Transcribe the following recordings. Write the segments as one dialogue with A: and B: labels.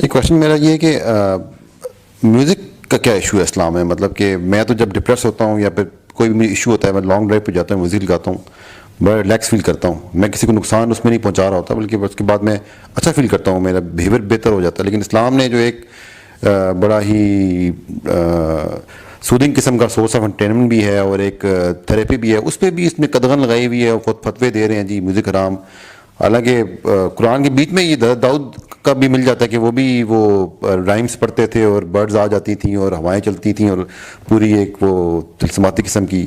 A: ایک کوشچن میرا یہ ہے کہ میوزک کا کیا ایشو ہے اسلام میں؟ مطلب کہ میں تو جب ڈپریس ہوتا ہوں یا پھر کوئی بھی ایشو ہوتا ہے، میں لانگ ڈرائیو پہ جاتا ہوں، میوزک لگاتا ہوں، بڑا ریلیکس فیل کرتا ہوں. میں کسی کو نقصان اس میں نہیں پہنچا رہا ہوتا، بلکہ اس کے بعد میں اچھا فیل کرتا ہوں، میرا بیہیویئر بہتر ہو جاتا ہے. لیکن اسلام نے جو ایک بڑا ہی سودنگ قسم کا سورس آف انٹرٹینمنٹ بھی ہے اور ایک تھراپی بھی ہے، اس پہ بھی اس نے قدغن لگائی ہوئی ہے اور خود فتوے دے رہے ہیں جی میوزک حرام. حالانکہ قرآن کے بیچ میں یہ داؤد کا بھی مل جاتا ہے کہ وہ رائمز پڑھتے تھے اور برڈز آ جاتی تھیں اور ہوائیں چلتی تھیں اور پوری ایک وہ تلسماتی قسم کی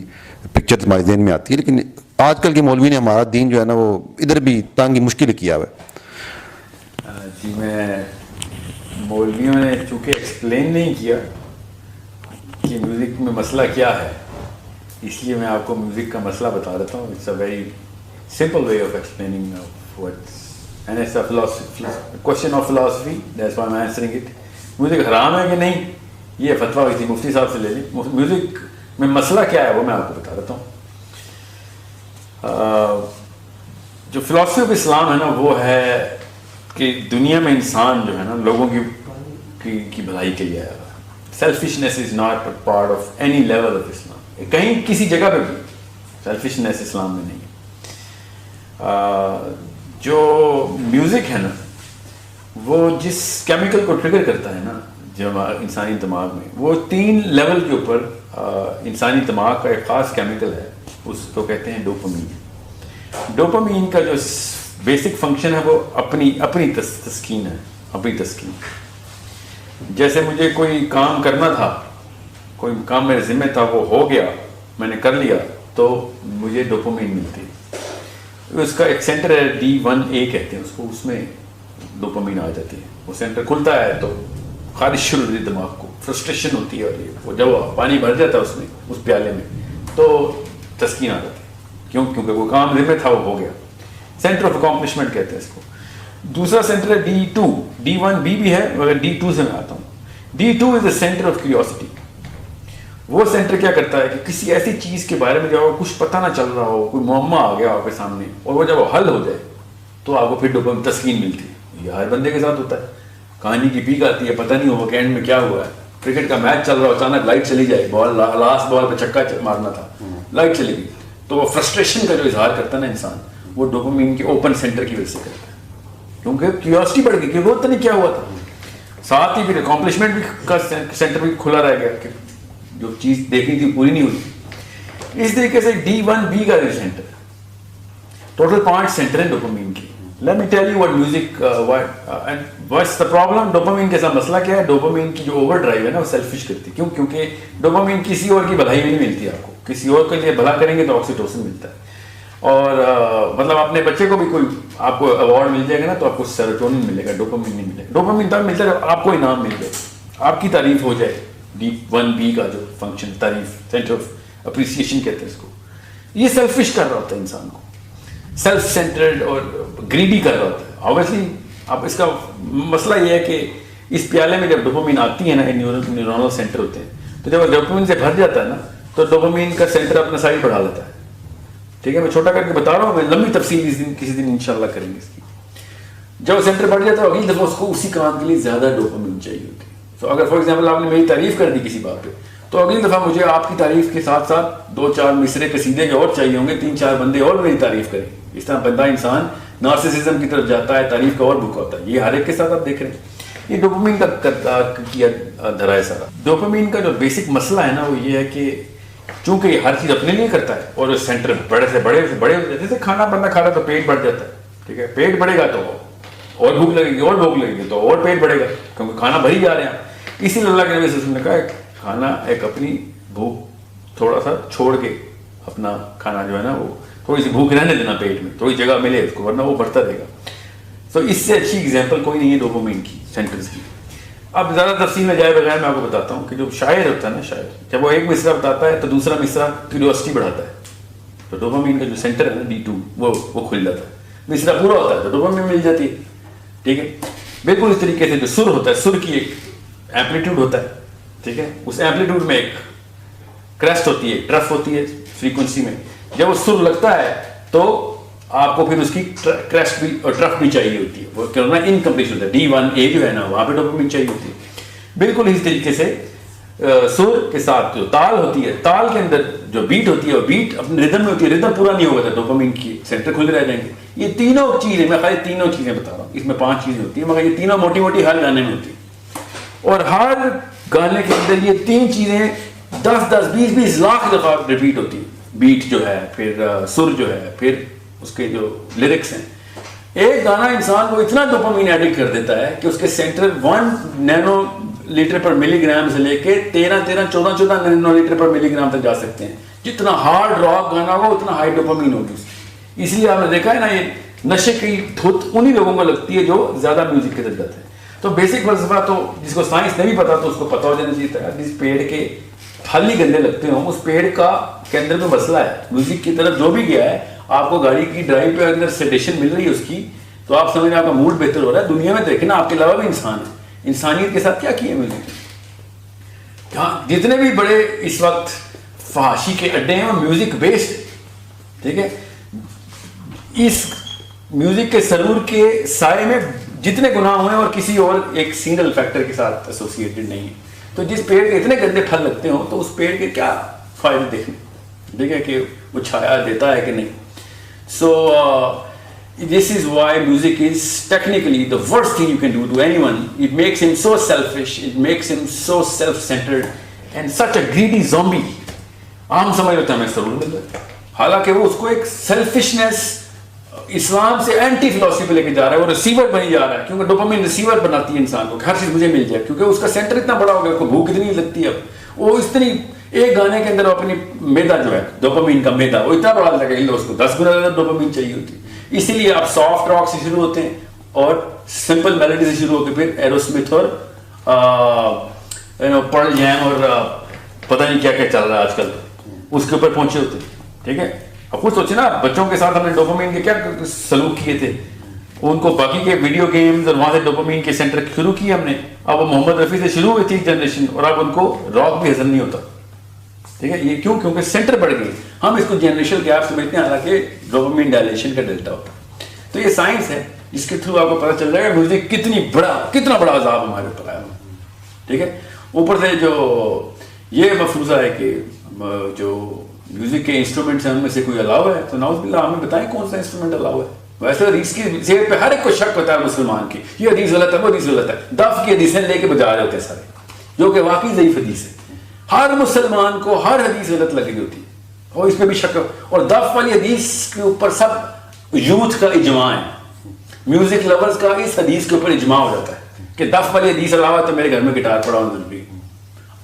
A: پکچر ہمارے ذہن میں آتی ہے. لیکن آج کل کے مولوی نے ہمارا دین جو ہے نا وہ ادھر بھی تانگی مشکل کیا ہوا ہے.
B: جی میں مولویوں نے چونکہ ایکسپلین نہیں کیا کہ میوزک میں مسئلہ کیا ہے، اس لیے میں آپ کو میوزک کا مسئلہ بتا دیتا ہوں. It's a very simple way of explaining what's, and it's a philosophy, question of philosophy, that's why I'm answering it. Music حرام ہے کہ نہیں، یہ فتویٰ ہوئی تھی مفتی صاحب سے لے لیں. میوزک میں مسئلہ کیا ہے وہ میں آپ کو بتا دیتا ہوں. جو فلاسفی آف اسلام ہے نا وہ ہے کہ دنیا میں انسان جو ہے نا لوگوں کی بھلائی کے لیے آیا. Selfishness is not part of any level of Islam. کہیں کسی جگہ پہ بھی سیلفشنیس اسلام میں نہیں. جو میوزک ہے نا وہ جس کیمیکل کو ٹریگر کرتا ہے نا جو انسانی دماغ میں، وہ 3 لیول کے اوپر انسانی دماغ کا ایک خاص کیمیکل ہے، اس کو کہتے ہیں ڈوپامین. ڈوپامین کا جو بیسک فنکشن ہے وہ اپنی تسکین ہے، اپنی تسکین. جیسے مجھے کوئی کام کرنا تھا، کوئی کام میرے ذمہ تھا، وہ ہو گیا، میں نے کر لیا تو مجھے ڈوپامین ملتی ہے. اس کا ایک سینٹر ہے D1A کہتے ہیں اس کو، اس میں ڈوپامین آ جاتی ہے. وہ سینٹر کھلتا ہے تو خارش شروع ہوتی ہے دماغ کو، فرسٹریشن ہوتی ہے، اور وہ جب پانی بھر جاتا ہے اس میں اس پیالے میں تو تسکین آ جاتی ہے. کیونکہ وہ کام ذمہ تھا وہ ہو گیا. سینٹر آف اکامپلشمنٹ کہتے ہیں اس کو. دوسرا سینٹر ہے D2. D1B بھی ہے مگر D2 سے میں آتا ہوں. D2 is a centre of curiosity. وہ سینٹر کیا کرتا ہے کہ کسی ایسی چیز کے بارے میں جب کچھ پتہ نہ چل رہا ہو، کوئی معمہ آ گیا آپ کے سامنے اور وہ جب وہ حل ہو جائے تو آپ کو پھر ڈوپامین تسکین ملتی ہے. یہ ہر بندے کے ساتھ ہوتا ہے. کہانی کی پیک آتی ہے، پتہ نہیں ہو کہ اینڈ میں کیا ہوا ہے. کرکٹ کا میچ چل رہا ہو، اچانک لائٹ چلی جائے، بال لاسٹ بال پہ چھکا مارنا تھا، لائٹ چلی گئی، تو وہ فرسٹریشن کا جو اظہار کرتا ہے نا انسان، وہ ڈوپامین کے اوپن سینٹر کی وجہ سے کرتا ہے. کیونکہ کیوریوسٹی بڑھ گئی، کیونکہ وہ پتہ نہیں کیا ہوا تھا. ساتھ ہی پھر اکامپلشمنٹ بھی کا سینٹر بھی کھلا رہ گیا کہ جو چیز دیکھنی تھی پوری نہیں ہوئی. اس طریقے سے D1B کا جو سینٹر ہے، ٹوٹل 5 سینٹر ہیں ڈوپامین کی. Let me tell you what music, and what's the problem. Dopamine کے ساتھ مسئلہ کیا ہے؟ ڈوپامین کی جو اوور ڈرائیو ہے نا وہ سیلفش کرتی ہے. کیونکہ ڈوپامین کسی اور کی بھلائی میں نہیں ملتی آپ کو. کسی اور کے لیے بھلا کریں گے تو آکسیٹوسن ملتا ہے. اور مطلب اپنے بچے کو بھی کوئی آپ کو ایوارڈ مل جائے گا نا تو آپ کو سیروٹونین ملے گا، ڈوپامین نہیں ملے گا. ڈوپامین تب ملتا ہے جب آپ کو انعام مل جائے، آپ کی تعریف ہو جائے. D1B کا جو فنکشن تعریف، سینٹر آف اپریسیشن کہتے ہیں اس کو. یہ سیلفش کر رہا ہوتا ہے انسان کو، سیلف سینٹرڈ اور گریڈی کر رہا ہوتا ہے. آبویسلی اب اس کا مسئلہ یہ ہے کہ اس پیالے میں جب ڈوپامین آتی ہے نا، نیورونل سینٹر ہوتے ہیں، تو جب ڈوپامین سے بھر جاتا ہے نا تو ڈوپامین کا سینٹر اپنا سائڈ بڑھا لیتا ہے. ٹھیک ہے، میں چھوٹا کر کے بتا رہا ہوں، میں لمبی تفصیل کسی دن انشاءاللہ کریں گے اس کی. جب سینٹر بڑھ جاتا ہے اگلی دفعہ اس کو اسی کام کے لیے زیادہ ڈوپامین چاہیے ہوتی ہے. تو اگر فار ایگزامپل آپ نے میری تعریف کر دی کسی بات پہ، تو اگلی دفعہ مجھے آپ کی تعریف کے ساتھ ساتھ 2-4 مصرے قصیدے کے اور چاہیے ہوں گے، 3-4 بندے اور میری تعریف کریں. اس طرح بندہ انسان نارسسزم کی طرف جاتا ہے، تعریف کا اور بھوکا ہوتا ہے. یہ ہر ایک کے ساتھ آپ دیکھ رہے ہیں. یہ ڈوپامین کا کیا دھرا ہے سارا. ڈوپامین کا جو بیسک مسئلہ ہے نا وہ یہ ہے کہ چونکہ یہ ہر چیز اپنے لیے کرتا ہے اور سینٹر بڑے سے بڑے ہو جاتے. جیسے کھانا بندہ کھا رہا ہے تو پیٹ بڑھ جاتا ہے. ٹھیک ہے، پیٹ بڑھے گا تو اور بھوک لگے گی، اور بھوک لگے گی تو اور پیٹ بڑھے گا، کیونکہ کھانا بھری جا رہے ہیں. اسی لیے اللہ کے نبی صلی اللہ علیہ وسلم نے کہا کھانا ایک اپنی بھوک تھوڑا سا چھوڑ کے اپنا کھانا جو ہے نا وہ تھوڑی سی بھوک رہنے دینا، پیٹ میں تھوڑی جگہ ملے اس کو، ورنہ وہ بڑھتا رہے گا. تو اس سے اچھی ایگزامپل کوئی نہیں ہے ڈوپامین کی سینٹرز کی. اب زیادہ تفصیل میں جائے بغیر میں آپ کو بتاتا ہوں کہ جو شاعر ہوتا ہے نا، شاعر جب وہ ایک مصرع بتاتا ہے تو دوسرا مصرع کیوریوسٹی بڑھاتا ہے. تو ڈوپامین کا جو سینٹر ہے نا D2 وہ کھل جاتا ہے. مصرع پورا ہوتا ہے تو ڈوپامین مل جاتی ہے. ٹھیک ہے، بالکل اس طریقے سے جو سر ہوتا ہے، سر کی ایک ایمپلیٹیوڈ ہوتا ہے. ٹھیک ہے، اس ایمپلیٹیوڈ میں ایک کریسٹ ہوتی ہے، ٹرف ہوتی ہے فریکوینسی میں. جب وہ سر لگتا ہے تو آپ کو پھر اس کی کریسٹ بھی اور ٹرف بھی چاہیے ہوتی ہے, وہ کیا ہونا انکمپلیٹ ہوتا ہے, D1A جو ہے نا وہاں پہ ڈوپامین چاہیے ہوتی ہے. بالکل اس طریقے سے سر کے ساتھ جو تال ہوتی ہے, تال کے اندر جو بیٹ ہوتی ہے وہ بیٹ اپنے ردم میں ہوتی ہے, ردم پورا نہیں ہوگا تو ڈوپامین کی سینٹر کھلے رہ جائیں گے. یہ تینوں چیزیں, میں خالی تینوں چیزیں بتا رہا ہوں, اس میں 5 چیزیں ہوتی ہیں مگر یہ تینوں موٹی موٹی ہر گانے میں ہوتی ہیں, اور ہر گانے کے اندر یہ 3 چیزیں 10-20 لاکھ دفعہ ریپیٹ ہوتی ہیں. بیٹ جو ہے, پھر سر جو ہے, پھر اس کے جو لیرکس ہیں. ایک گانا انسان کو اتنا ڈوپامین ایڈکٹ کر دیتا ہے کہ اس کے سینٹر 1 نینو لیٹر پر ملی گرام سے لے کے 14 نینو لیٹر پر ملی گرام تک جا سکتے ہیں. جتنا ہارڈ راک گانا ہوگا اتنا ہائی ڈوپامین ہوگی. اس لیے آپ نے دیکھا ہے نا, یہ نشے کی دھت انہی لوگوں کو لگتی ہے جو زیادہ میوزک کے تجربات ہیں. تو بیسک فلسفہ تو جس کو سائنس نہیں پتا تو اس کو پتا ہو جانا چاہیے تھا. جس پیڑ کے پھل ہی گندے لگتے ہوں اس پیڑ کا کے اندر میں مسئلہ ہے. میوزک کی طرف جو بھی گیا ہے, آپ کو گاڑی کی ڈرائیو پہ اندر سیڈیشن مل رہی ہے اس کی, تو آپ سمجھ رہے ہیں آپ کا موڈ بہتر ہو رہا ہے. دنیا میں دیکھیں نا, آپ کے علاوہ بھی انسان ہے, انسانیت کے ساتھ کیا کیا میوزک نے. جتنے بھی بڑے اس وقت فحاشی کے اڈے ہیں وہ میوزک بیسڈ, ٹھیک ہے. اس میوزک کے سرور کے سائے میں جتنے گناہ ہوئے اور کسی اور ایک سنگل فیکٹر کے ساتھ ایسوسیٹڈ نہیں ہے. تو جس پیڑ کے اتنے گندے پھل لگتے ہوں تو اس پیڑ کے کیا فائدے دیکھیں, ٹھیک ہے, کہ وہ چھایا دیتا ہے کہ نہیں. سو this is why music is technically the worst thing you can do to anyone. It makes him so selfish, it makes him so self-centered and such a greedy zombie. عام سمجھ لیتے ہیں ہمیں ضرور مل رہا ہے, حالانکہ وہ اس کو ایک سیلفشنس اسلام سے اینٹی فلسفی پہ لے کے جا رہا ہے. وہ ریسیور بنی جا رہا ہے, کیونکہ ڈوپامین ریسیور بناتی ہے انسان کو, ہر چیز مجھے مل جائے, کیونکہ اس کا سینٹر اتنا بڑا ہو گیا, اس کو بھوک اتنی لگتی ہے. اب وہ اتنی ایک گانے کے اندر اپنی میدا جو ہے ڈوپامین کا میدا وہ اتنا بڑا لگا کہ اس کو 10 گنا زیادہ ڈوپامین چاہیے ہوتی ہے. اسی لیے آپ سافٹ راک سے شروع ہوتے ہیں اور سمپل میلوڈی سے شروع ہو کے پھر ایروسمتھ اور پرل جیم اور پتہ نہیں کیا کیا چل رہا ہے آج کل, اس کے اوپر پہنچے ہوتے ہیں, ٹھیک ہے. اب خود سوچے نا, بچوں کے ساتھ ہم نے ڈوپامین کے کیا سلوک کیے تھے, ان کو باقی کے ویڈیو گیمز اور وہاں سے ڈوپامین کے سینٹر شروع کیے ہم نے. اب وہ محمد رفیع سے شروع ہوئی تھی جنریشن, اور اب ان کو راک بھی ہضم نہیں ہوتا, ٹھیک ہے. یہ کیوں؟ کیونکہ سینٹر بڑھ گئی. ہم اس کو جنریشن گیپ سمجھتے ہیں, حالانکہ ڈوپامین ڈائلیشن کا ڈیلٹا ہوتا ہے. تو یہ سائنس ہے جس کے تھرو آپ کو پتہ چل جائے گا میوزک کتنا بڑا عذاب ہمارے اوپر آیا, ٹھیک ہے. اوپر سے جو یہ مفروضہ ہے کہ جو میوزک کے انسٹرومنٹس ہیں ان میں سے کوئی الاؤ ہے, تو نعوذ باللہ ہمیں بتائیں کون سا انسٹرومنٹ الاؤ ہے. ویسے حدیث کی صحت پہ ہر ایک کو شک ہوتا ہے مسلمان کی, یہ حدیث غلط ہے, وہ حدیث غلط ہے. دف کی حدیثیں لے کے بجا رہے ہوتے ہیں سارے, جو کہ واقعی ضعیف حدیث ہے. ہر مسلمان کو ہر حدیث غلط لگی ہوتی ہے, اور اس پہ بھی شک. اور دف والی حدیث کے اوپر سب یوتھ کا اجماع ہے, میوزک لورز کا اس حدیث کے اوپر اجماع ہو جاتا ہے کہ دف والی حدیث علاوہ تو میرے گھر میں گٹار پڑا ہونا ضروری ہے.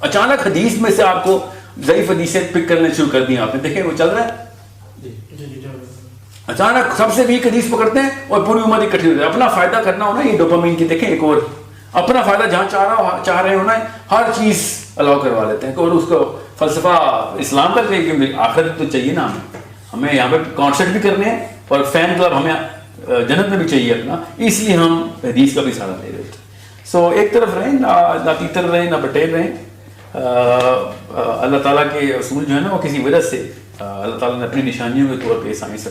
B: اچانک حدیث میں سے آپ کو ضعیف حدیثیں پک کرنے شروع کر دی, آپ نے دیکھیں وہ چل رہا ہے. اچانک سب سے ویک حدیث پکڑتے ہیں اور پوری امت اکٹھی ہو جاتی ہے. اپنا فائدہ کرنا ہونا, یہ ڈوپامین کی دیکھیں ایک اور اپنا فائدہ جہاں چاہ رہے ہونا ہے, ہر چیز الاؤ کروا لیتے ہیں. اور اس کو فلسفہ اسلام کا کہ آخرت تو چاہیے نا ہمیں یہاں پہ کانسرٹ بھی کرنے ہیں, اور فین کلب ہمیں جنت میں بھی چاہیے اپنا, اس لیے ہم حدیث کا بھی سہارا لے رہے تھے. سو ایک طرف رہیں, نہ تیتر رہیں نہ بٹیر رہیں. اللہ تعالیٰ کے اصول جو ہے نا وہ کسی وجہ سے اللہ تعالیٰ نے اپنی نشانیوں کے طور پہ سائنس